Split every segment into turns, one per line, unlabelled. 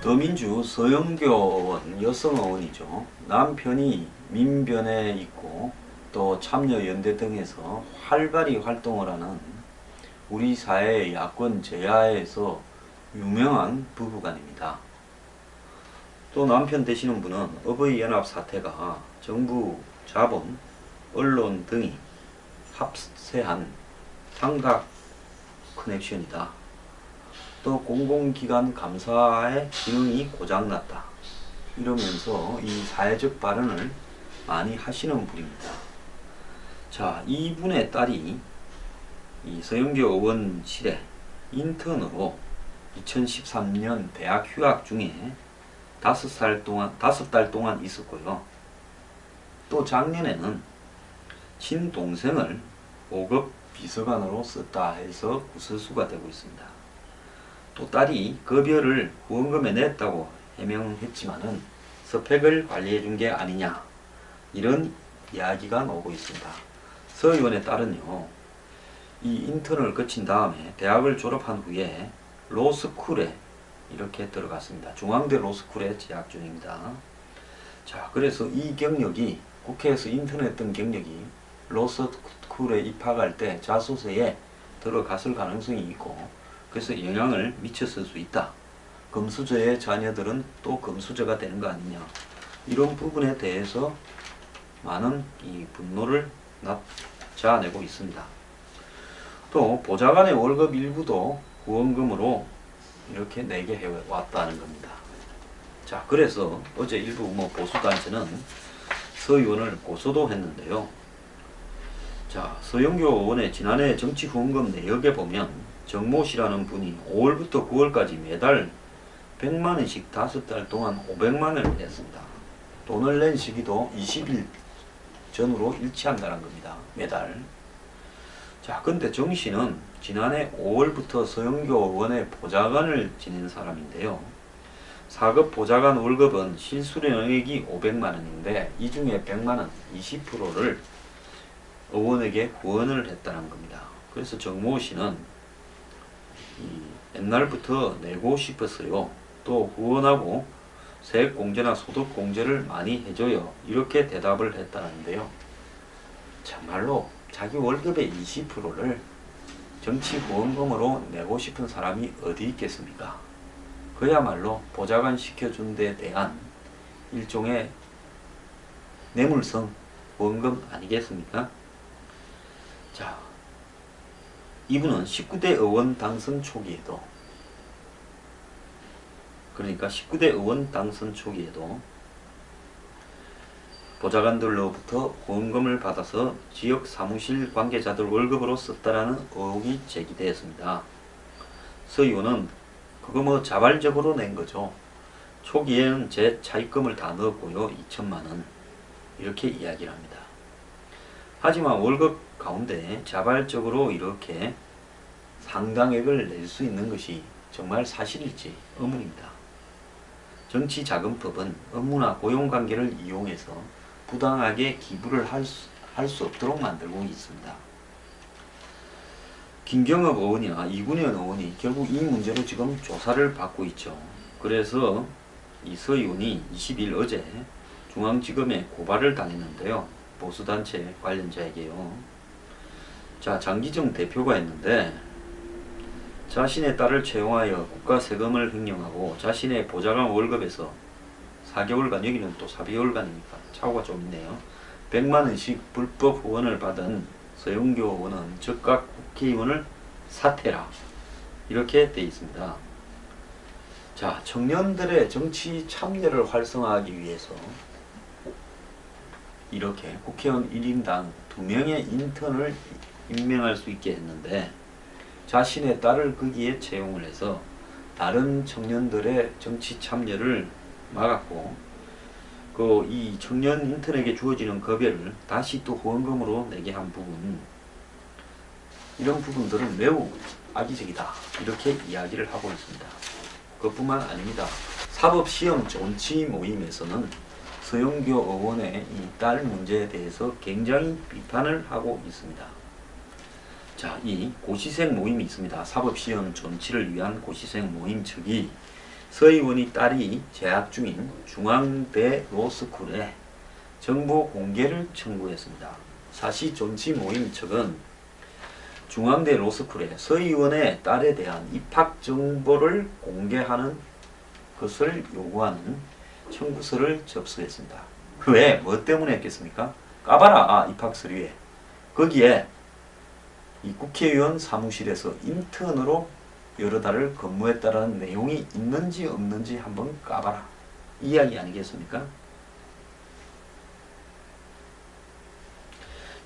더민주 서영교 의원, 여성 의원이죠. 남편이 민변에 있고 또 참여연대 등에서 활발히 활동을 하는 우리 사회의 야권 제야에서 유명한 부부간입니다. 또 남편 되시는 분은 어버이연합 사태가 정부 자본, 언론 등이 합세한 삼각 커넥션이다. 또 공공기관 감사의 기능이 고장났다. 이러면서 이 사회적 발언을 많이 하시는 분입니다. 자, 이분의 딸이 이 서영교 의원실에 인턴으로 2013년 대학 휴학 중에 5달 동안 있었고요. 또 작년에는 친동생을 5급 비서관으로 썼다 해서 구설수가 되고 있습니다. 또 딸이 급여를 후원금에 냈다고 해명했지만은 스펙을 관리해 준 게 아니냐, 이런 이야기가 나오고 있습니다. 서 의원의 딸은요, 이 인턴을 거친 다음에 대학을 졸업한 후에 로스쿨에 이렇게 들어갔습니다. 중앙대 로스쿨에 재학 중입니다. 자, 그래서 이 경력이, 국회에서 인턴했던 경력이 로스쿨에 입학할 때 자소서에 들어갔을 가능성이 있고, 그래서 영향을 미쳤을 수 있다. 금수저의 자녀들은 또 금수저가 되는 거 아니냐, 이런 부분에 대해서 많은 이 분노를 자아내고 있습니다. 또 보좌관의 월급 일부도 후원금으로 이렇게 내게 해왔다는 겁니다. 자, 그래서 어제 일부 보수단체는 서 의원을 고소도 했는데요. 자, 서영교 의원의 지난해 정치 후원금 내역에 보면 정모 씨라는 분이 5월부터 9월까지 매달 100만원씩 5달 동안 500만원을 냈습니다. 돈을 낸 시기도 20일 전후로 일치한다는 겁니다. 매달. 자, 근데 정 씨는 지난해 5월부터 서영교 의원의 보좌관을 지낸 사람인데요. 4급 보좌관 월급은 실수령액이 500만원인데 이 중에 100만원 20%를 의원에게 후원을 했다는 겁니다. 그래서 정모 씨는 옛날부터 내고 싶었어요. 또 후원하고 세액공제나 소득공제를 많이 해줘요. 이렇게 대답을 했다는데요. 정말로 자기 월급의 20%를 정치 후원금으로 내고 싶은 사람이 어디 있겠습니까? 그야말로 보좌관 시켜준 데 대한 일종의 뇌물성 후원금 아니겠습니까? 자, 이분은 19대 의원 당선 초기에도, 그러니까 19대 의원 당선 초기에도 보좌관들로부터 후원금을 받아서 지역 사무실 관계자들 월급으로 썼다라는 의혹이 제기되었습니다. 서 의원은 그거 자발적으로 낸 거죠. 초기에는 제 차입금을 다 넣었고요. 2천만원. 이렇게 이야기를 합니다. 하지만 월급 가운데 자발적으로 이렇게 상당액을 낼 수 있는 것이 정말 사실일지 의문입니다. 정치자금법은 업무나 고용관계를 이용해서 부당하게 기부를 할 수 없도록 만들고 있습니다. 김경엽 의원이나 이군현 의원이 결국 이 문제로 지금 조사를 받고 있죠. 그래서 이 서 의원이 20일 어제 중앙지검에 고발을 당했는데요. 보수단체 관련자에게요. 자, 장기정 대표가 있는데 자신의 딸을 채용하여 국가 세금을 횡령하고 자신의 보좌관 월급에서 4개월간, 여기는 또 4개월간이니까 차고가 좀 있네요. 100만원씩 불법 후원을 받은 서영교 의원은 즉각 국회의원을 사퇴라, 이렇게 되어 있습니다. 자, 청년들의 정치 참여를 활성화하기 위해서 이렇게 국회의원 1인당 2명의 인턴을 임명할 수 있게 했는데 자신의 딸을 거기에 채용을 해서 다른 청년들의 정치 참여를 막았고, 이 청년 인턴에게 주어지는 급여를 다시 또 후원금으로 내게 한 부분, 이런 부분들은 매우 악의적이다, 이렇게 이야기를 하고 있습니다. 그뿐만 아닙니다. 사법시험 존치 모임에서는 서영교 의원의 이 딸 문제에 대해서 굉장히 비판을 하고 있습니다. 자, 이 고시생 모임이 있습니다. 사법시험 존치를 위한 고시생 모임 측이 서 의원이 딸이 재학 중인 중앙대 로스쿨에 정보 공개를 청구했습니다. 사시 존치 모임 측은 중앙대 로스쿨에 서 의원의 딸에 대한 입학 정보를 공개하는 것을 요구하는 청구서를 접수했습니다. 왜? 뭐 때문에 했겠습니까? 까봐라 입학 서류에. 거기에 이 국회의원 사무실에서 인턴으로 여러 달을 근무했다라는 내용이 있는지 없는지 한번 까봐라. 이 이야기 아니겠습니까?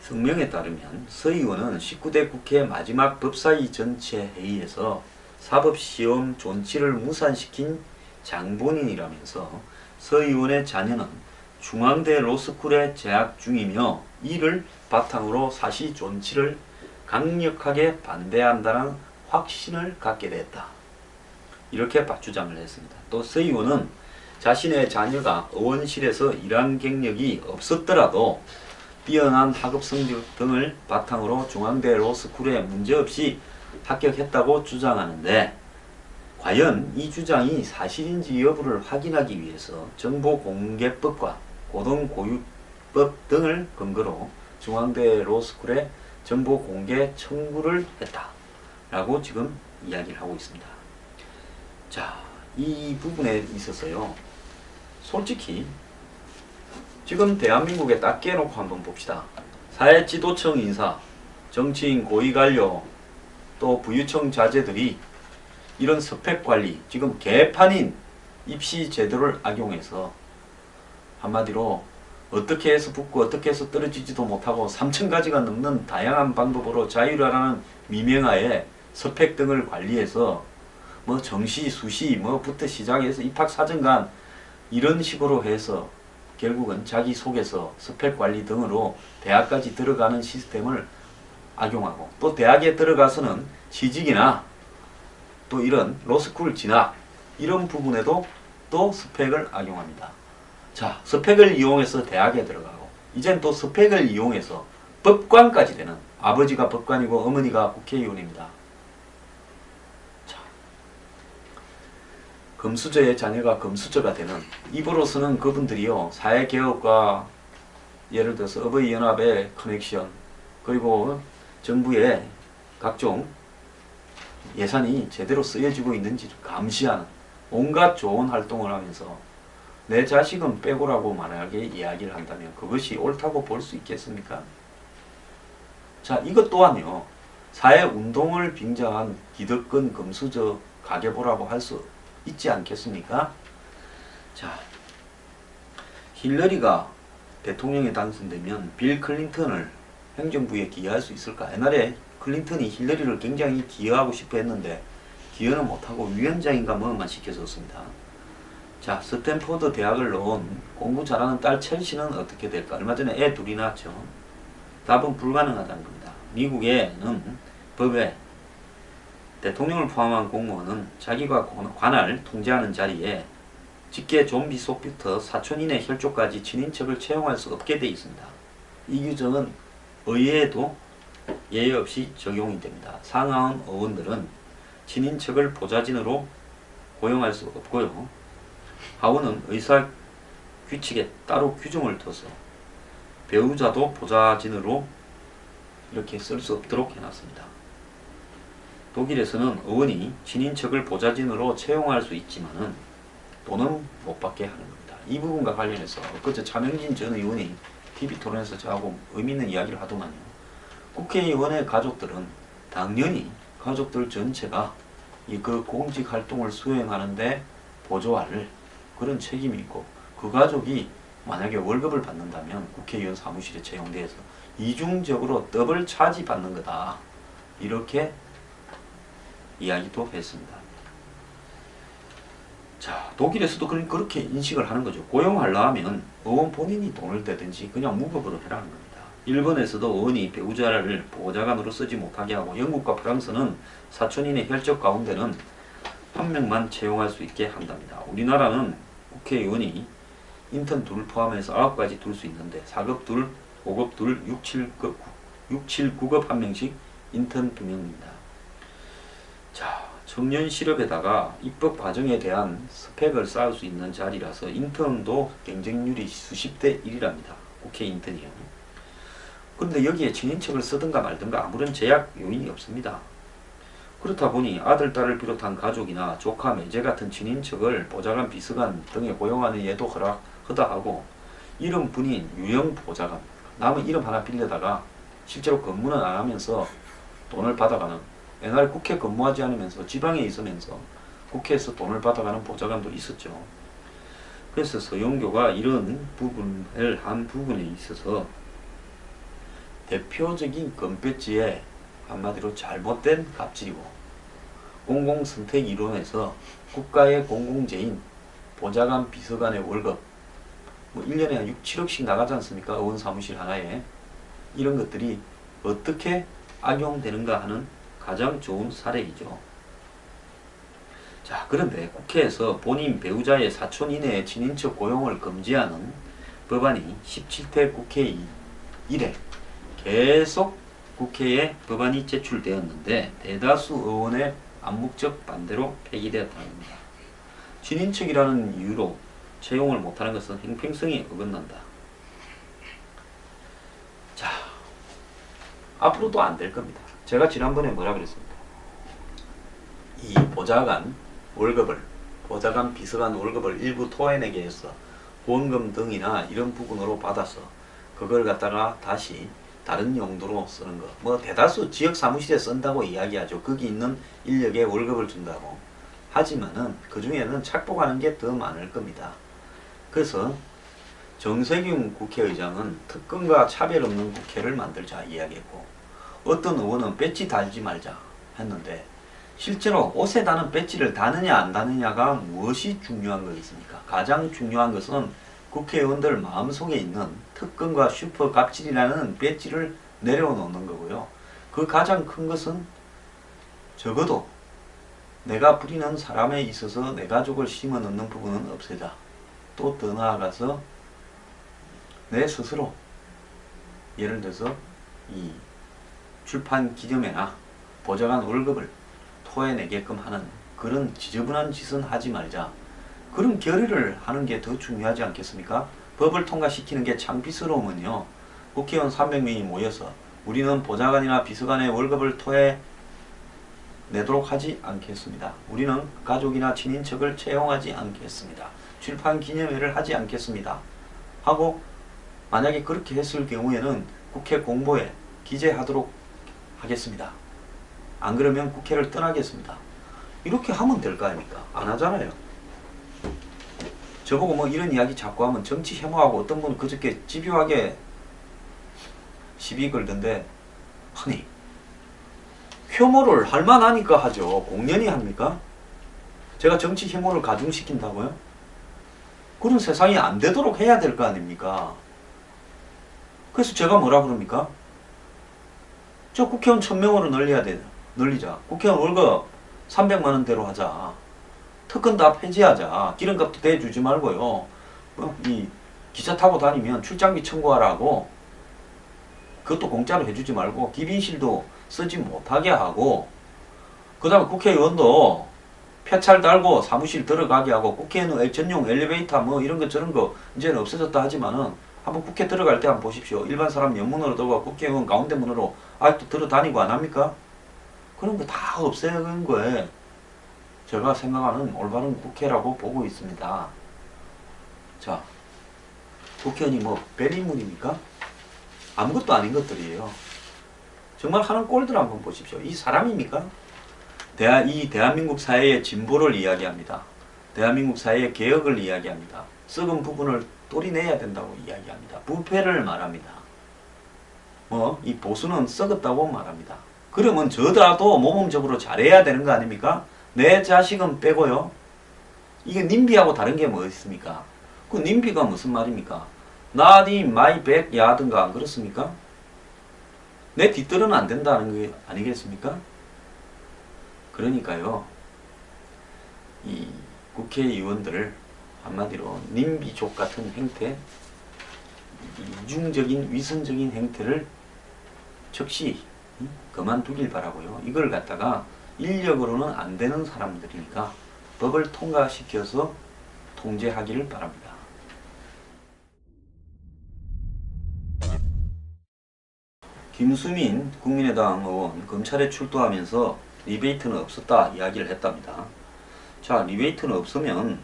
성명에 따르면 서 의원은 19대 국회 마지막 법사위 전체 회의에서 사법시험 존치를 무산시킨 장본인이라면서 서 의원의 자녀는 중앙대 로스쿨에 재학 중이며 이를 바탕으로 사시 존치를 강력하게 반대한다는 확신을 갖게 됐다. 이렇게 주장을 했습니다. 또 서 의원은 자신의 자녀가 의원실에서 일한 경력이 없었더라도 뛰어난 학업 성적 등을 바탕으로 중앙대 로스쿨에 문제없이 합격했다고 주장하는데 과연 이 주장이 사실인지 여부를 확인하기 위해서 정보공개법과 고등교육법 등을 근거로 중앙대 로스쿨에 정보공개 청구를 했다 라고 지금 이야기를 하고 있습니다. 자, 이 부분에 있어서요, 솔직히 지금 대한민국에 딱 깨놓고 한번 봅시다. 사회지도청 인사, 정치인 고위관료, 또 부유청 자제들이 이런 스펙관리, 지금 개판인 입시 제도를 악용해서 한마디로 어떻게 해서 붙고 어떻게 해서 떨어지지도 못하고 3,000가지가 넘는 다양한 방법으로 자유라는 미명하에 스펙 등을 관리해서 뭐 정시, 수시, 뭐부터 시작해서 입학사정관 이런 식으로 해서 결국은 자기 속에서 스펙 관리 등으로 대학까지 들어가는 시스템을 악용하고 또 대학에 들어가서는 취직이나 또 이런 로스쿨 진학 이런 부분에도 또 스펙을 악용합니다. 자, 스펙을 이용해서 대학에 들어가고 이젠 또 스펙을 이용해서 법관까지 되는, 아버지가 법관이고 어머니가 국회의원입니다. 자, 금수저의 자녀가 금수저가 되는, 입으로서는 그분들이요 사회개혁과 예를 들어서 어버이연합의 커넥션 그리고 정부의 각종 예산이 제대로 쓰여지고 있는지를 감시하는 온갖 좋은 활동을 하면서 내 자식은 빼고라고 만약에 이야기를 한다면 그것이 옳다고 볼 수 있겠습니까? 자, 이것 또한요 사회운동을 빙자한 기득권 금수저 가계부라고 할 수 있지 않겠습니까? 자, 힐러리가 대통령에 당선되면 빌 클린턴을 행정부에 기여할 수 있을까? 옛날에 클린턴이 힐러리를 굉장히 기여하고 싶어 했는데 기여는 못하고 위원장인가 뭐만 시켜줬습니다. 자, 스탠포드 대학을 넣은 공부 잘하는 딸 첼시는 어떻게 될까? 얼마 전에 애 둘이 낳았죠. 답은 불가능하다는 겁니다. 미국에는 법에 대통령을 포함한 공무원은 자기가 관할 통제하는 자리에 직계 좀비 속부터 사촌인의 혈족까지 친인척을 채용할 수 없게 되어 있습니다. 이 규정은 의회에도 예외 없이 적용이 됩니다. 상하원 의원들은 친인척을 보좌진으로 고용할 수 없고요. 하원은 의사 규칙에 따로 규정을 둬서 배우자도 보좌진으로 이렇게 쓸 수 없도록 해놨습니다. 독일에서는 의원이 친인척을 보좌진으로 채용할 수 있지만은 돈은 못 받게 하는 겁니다. 이 부분과 관련해서 그저 차명진 전 의원이 TV 토론에서 저하고 의미 있는 이야기를 하더만요. 국회의원의 가족들은 당연히 가족들 전체가 그 공직 활동을 수행하는데 보조할 그런 책임이 있고 그 가족이 만약에 월급을 받는다면 국회의원 사무실에 채용돼서 이중적으로 더블 차지 받는 거다. 이렇게 이야기도 했습니다. 자, 독일에서도 그렇게 인식을 하는 거죠. 고용하려면 의원 본인이 돈을 대든지 그냥 무급으로 해라는 겁니다. 일본에서도 의원이 배우자를 보좌관으로 쓰지 못하게 하고 영국과 프랑스는 사촌인의 혈족 가운데는 한 명만 채용할 수 있게 한답니다. 우리나라는 국회의원이 인턴 둘 포함해서 9가지 둘 수 있는데 4급 둘, 5급 둘, 6, 7급 1명씩 인턴 2명입니다. 자, 청년 실업에다가 입법 과정에 대한 스펙을 쌓을 수 있는 자리라서 인턴도 경쟁률이 수십 대 1이랍니다. 국회 인턴이요. 그런데 여기에 친인척을 쓰든가 말든가 아무런 제약 요인이 없습니다. 그렇다 보니 아들, 딸을 비롯한 가족이나 조카, 매제 같은 친인척을 보좌관, 비서관 등에 고용하는 예도 허다하고 이름 분인 유형 보좌관, 남의 이름 하나 빌려다가 실제로 근무는 안 하면서 돈을 받아가는, 옛날에 국회 근무하지 않으면서 지방에 있으면서 국회에서 돈을 받아가는 보좌관도 있었죠. 그래서 서영교가 이런 부분을 한 부분에 있어서 대표적인 금배지에 한마디로 잘못된 갑질이고, 공공선택 이론에서 국가의 공공재인 보좌관, 비서관의 월급 뭐 1년에 한 6, 7억씩 나가지 않습니까? 의원 사무실 하나에. 이런 것들이 어떻게 악용되는가 하는 가장 좋은 사례이죠. 자, 그런데 국회에서 본인 배우자의 사촌 이내의 친인척 고용을 금지하는 법안이 17대 국회 이래 계속 국회에 법안이 제출되었는데 대다수 의원의 암묵적 반대로 폐기되었다는 겁니다. 친인척이라는 이유로 채용을 못하는 것은 형평성이 어긋난다. 자, 앞으로도 안 될 겁니다. 제가 지난번에 뭐라 그랬습니까? 이 보좌관 월급을, 보좌관 비서관 월급을 일부 토해내게 해서 보험금 등이나 이런 부분으로 받아서 그걸 갖다가 다시 다른 용도로 쓰는 거. 뭐 대다수 지역 사무실에 쓴다고 이야기하죠. 거기 있는 인력에 월급을 준다고. 하지만은 그 중에는 착복하는 게 더 많을 겁니다. 그래서 정세균 국회의장은 특권과 차별 없는 국회를 만들자 이야기했고, 어떤 의원은 배지 달지 말자 했는데, 실제로 옷에 다는 배지를 다느냐 안 다느냐가 무엇이 중요한 거겠습니까? 가장 중요한 것은 국회의원들 마음속에 있는 특권과 슈퍼 갑질이라는 배지를 내려놓는 거고요. 그 가장 큰 것은 적어도 내가 부리는 사람에 있어서 내 가족을 심어 넣는 부분은 없애자. 또 더 나아가서 내 스스로 예를 들어서 이 출판 기념회나 보좌관 월급을 토해내게끔 하는 그런 지저분한 짓은 하지 말자. 그런 결의를 하는 게 더 중요하지 않겠습니까? 법을 통과시키는 게 창피스러우면요, 국회의원 300명이 모여서 우리는 보좌관이나 비서관의 월급을 토해내도록 하지 않겠습니다. 우리는 가족이나 친인척을 채용하지 않겠습니다. 출판 기념회를 하지 않겠습니다. 하고 만약에 그렇게 했을 경우에는 국회 공보에 기재하도록 하겠습니다. 안 그러면 국회를 떠나겠습니다. 이렇게 하면 될 거 아닙니까? 안 하잖아요. 저보고 뭐 이런 이야기 자꾸 하면 정치 혐오하고, 어떤 분은 그저께 집요하게 시비 걸던데, 아니 혐오를 할 만하니까 하죠. 공연히 합니까? 제가 정치 혐오를 가중시킨다고요? 그런 세상이 안 되도록 해야 될 거 아닙니까? 그래서 제가 뭐라 그럽니까? 저 국회의원 1000명으로 늘리자. 국회의원 월급 300만 원대로 하자. 특권 다 폐지하자. 기름값도 대주지 말고요. 이 기차 타고 다니면 출장비 청구하라고, 그것도 공짜로 해주지 말고 기빈실도 쓰지 못하게 하고, 그 다음에 국회의원도 폐찰 달고 사무실 들어가게 하고, 국회에는 전용 엘리베이터 뭐 이런 거 저런 거 이제는 없어졌다 하지만은 한번 국회 들어갈 때 한번 보십시오. 일반 사람 옆문으로 들어가고 국회의원 가운데 문으로 아직도 들어다니고 안 합니까? 그런 거 다 없애는 거에 제가 생각하는 올바른 국회라고 보고 있습니다. 자, 국회의원이 뭐 벨인물입니까? 아무것도 아닌 것들이에요. 정말 하는 꼴들 한번 보십시오. 이 사람입니까? 이 대한민국 사회의 진보를 이야기합니다. 대한민국 사회의 개혁을 이야기합니다. 썩은 부분을 똘이내야 된다고 이야기합니다. 부패를 말합니다. 이 보수는 썩었다고 말합니다. 그러면 저라도 모범적으로 잘해야 되는 거 아닙니까? 내 자식은 빼고요. 이게 님비하고 다른 게 뭐 있습니까? 그 님비가 무슨 말입니까? Not in my backyard인가 안 그렇습니까? 내 뒤뜰은 안 된다는 게 아니겠습니까? 그러니까요, 이 국회의원들을 한마디로 님비족 같은 행태, 이중적인 위선적인 행태를 즉시 그만두길 바라고요. 이걸 갖다가 인력으로는 안 되는 사람들이니까 법을 통과시켜서 통제하기를 바랍니다. 김수민 국민의당 의원 검찰에 출두하면서 리베이트는 없었다 이야기를 했답니다. 자, 리베이트는 없으면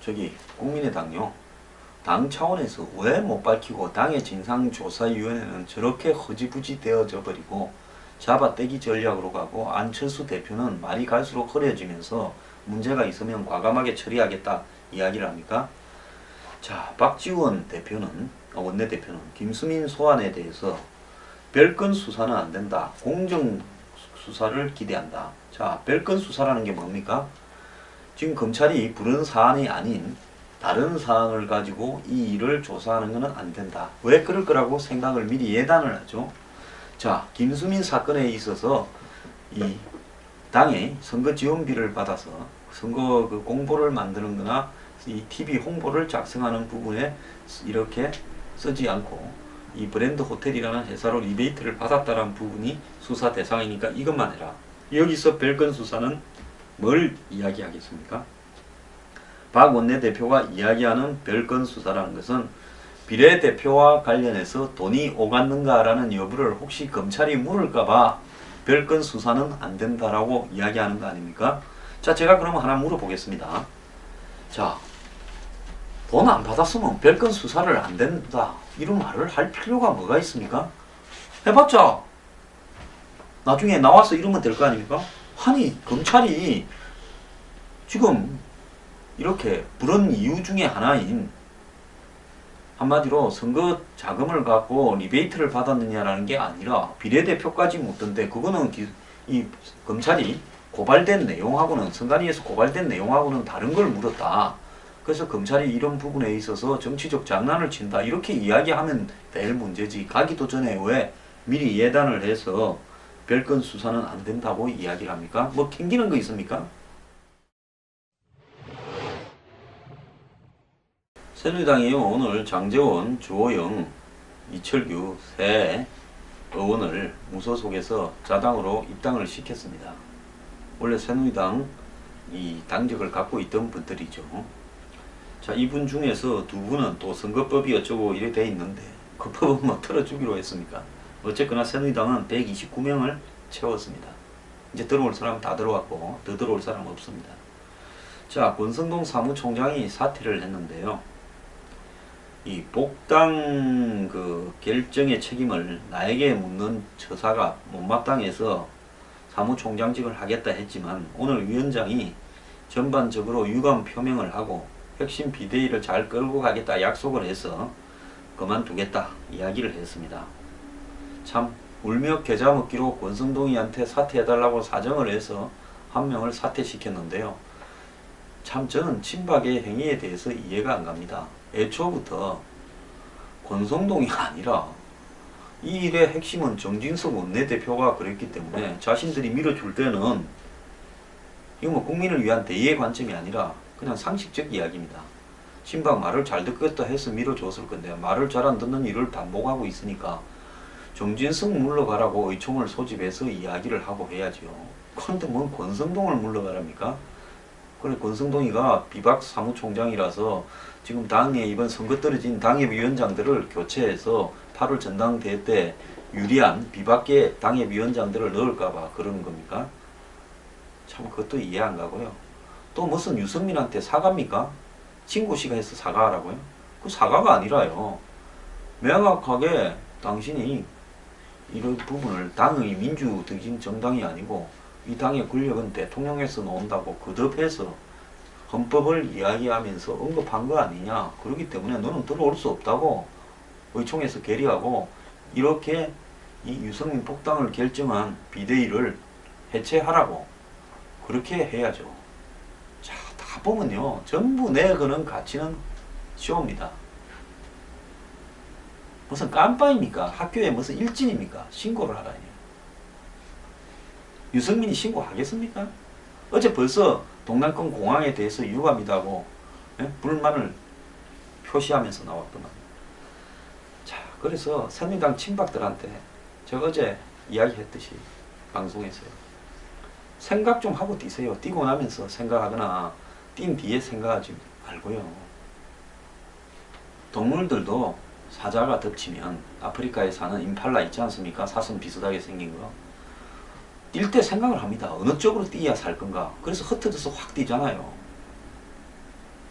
저기 국민의당요, 당 차원에서 왜 못 밝히고 당의 진상조사위원회는 저렇게 허지부지 되어져 버리고 잡아떼기 전략으로 가고 안철수 대표는 말이 갈수록 흐려지면서 문제가 있으면 과감하게 처리하겠다 이야기를 합니까? 자, 박지원 대표는, 원내대표는 김수민 소환에 대해서 별건 수사는 안 된다, 공정 수사를 기대한다. 자, 별건 수사라는 게 뭡니까? 지금 검찰이 부른 사안이 아닌 다른 사항을 가지고 이 일을 조사하는 것은 안 된다. 왜 그럴 거라고 생각을 미리 예단을 하죠. 자, 김수민 사건에 있어서 이 당의 선거 지원비를 받아서 선거 그 공보를 만드는 거나 이 TV 홍보를 작성하는 부분에 이렇게 쓰지 않고 이 브랜드 호텔이라는 회사로 리베이트를 받았다는 부분이 수사 대상이니까 이것만 해라. 여기서 별건 수사는 뭘 이야기하겠습니까? 박 원내대표가 이야기하는 별건 수사라는 것은 비례대표와 관련해서 돈이 오갔는가라는 여부를 혹시 검찰이 물을까봐 별건 수사는 안 된다라고 이야기하는 거 아닙니까? 자, 제가 그러면 하나 물어보겠습니다. 자, 돈 안 받았으면 별건 수사를 안 된다, 이런 말을 할 필요가 뭐가 있습니까? 해봤자 나중에 나와서 이러면 될 거 아닙니까? 아니, 검찰이 지금 이렇게 부른 이유 중에 하나인, 한마디로 선거 자금을 갖고 리베이트를 받았느냐라는 게 아니라 비례대표까지 묻던데, 그거는 이 검찰이 고발된 내용하고는, 선관위에서 고발된 내용하고는 다른 걸 물었다. 그래서 검찰이 이런 부분에 있어서 정치적 장난을 친다, 이렇게 이야기하면 될 문제지, 가기도 전에 왜 미리 예단을 해서 별건 수사는 안 된다고 이야기를 합니까? 뭐 캥기는 거 있습니까? 새누리당이 오늘 장제원, 주호영, 이철규 세 의원을 무소속에서 자당으로 입당을 시켰습니다. 원래 새누리당 이 당적을 갖고 있던 분들이죠. 자, 이분 중에서 두 분은 또 선거법이 어쩌고 이래 돼 있는데 그 법은 뭐 틀어주기로 했습니까? 어쨌거나 새누리당은 129명을 채웠습니다. 이제 들어올 사람 다 들어왔고 더 들어올 사람 없습니다. 자, 권성동 사무총장이 사퇴를 했는데요. 이 복당 그 결정의 책임을 나에게 묻는 처사가 못마땅해서 사무총장직을 하겠다 했지만, 오늘 위원장이 전반적으로 유감 표명을 하고 핵심 비대위를 잘 끌고 가겠다 약속을 해서 그만두겠다 이야기를 했습니다. 참 울며 겨자 먹기로 권성동이한테 사퇴해달라고 사정을 해서 한 명을 사퇴시켰는데요. 참 저는 친박의 행위에 대해서 이해가 안 갑니다. 애초부터 권성동이 아니라 이 일의 핵심은 정진석 원내대표가 그랬기 때문에 자신들이 밀어줄 때는 이거 뭐 국민을 위한 대의의 관점이 아니라 그냥 상식적 이야기입니다. 친박 말을 잘 듣겠다 해서 밀어줬을 건데 말을 잘 안 듣는 일을 반복하고 있으니까 정진석 물러가라고 의총을 소집해서 이야기를 하고 해야죠. 그런데 뭔 권성동을 물러가랍니까? 그래, 권성동이가 비박 사무총장이라서 지금 당에 이번 선거 떨어진 당협위원장들을 교체해서 8월 전당대회 때 유리한 비박계 당협위원장들을 넣을까봐 그러는 겁니까? 참 그것도 이해 안 가고요. 또 무슨 유승민한테 사과입니까? 친구씨가 해서 사과하라고요? 그 사과가 아니라요, 명확하게 당신이 이런 부분을, 당의 민주적인 정당이 아니고 이 당의 권력은 대통령에서 나온다고 거듭해서 헌법을 이야기하면서 언급한 거 아니냐. 그렇기 때문에 너는 들어올 수 없다고 의총에서 결의하고 이렇게 이 유승민 복당을 결정한 비대위를 해체하라고 그렇게 해야죠. 자, 다 보면요, 전부 내거는 가치는 쇼입니다. 무슨 깜빵입니까? 학교에 무슨 일진입니까? 신고를 하라니. 유승민이 신고하겠습니까? 어제 벌써 동남권 공항에 대해서 유감이다고 불만을 표시하면서 나왔더만. 자, 그래서 새누리당 친박들한테 제가 어제 이야기했듯이 방송에서요. 생각 좀 하고 뛰세요. 뛰고 나면서 생각하거나 뛴 뒤에 생각하지 말고요. 동물들도 사자가 덮치면 아프리카에 사는 임팔라 있지 않습니까? 사슴 비슷하게 생긴 거. 뛸 때 생각을 합니다. 어느 쪽으로 뛰어야 살 건가. 그래서 흩어져서 확 뛰잖아요.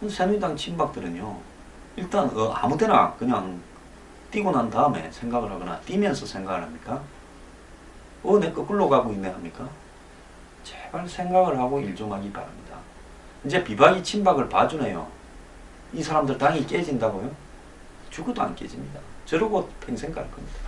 새누리당 친박들은요. 일단 아무데나 그냥 뛰고 난 다음에 생각을 하거나 뛰면서 생각을 합니까? 내 거꾸로 가고 있네 합니까? 제발 생각을 하고 일 좀 하기 바랍니다. 이제 비박이 친박을 봐주네요. 이 사람들 당이 깨진다고요? 죽어도 안 깨집니다. 저러고 평생 갈 겁니다.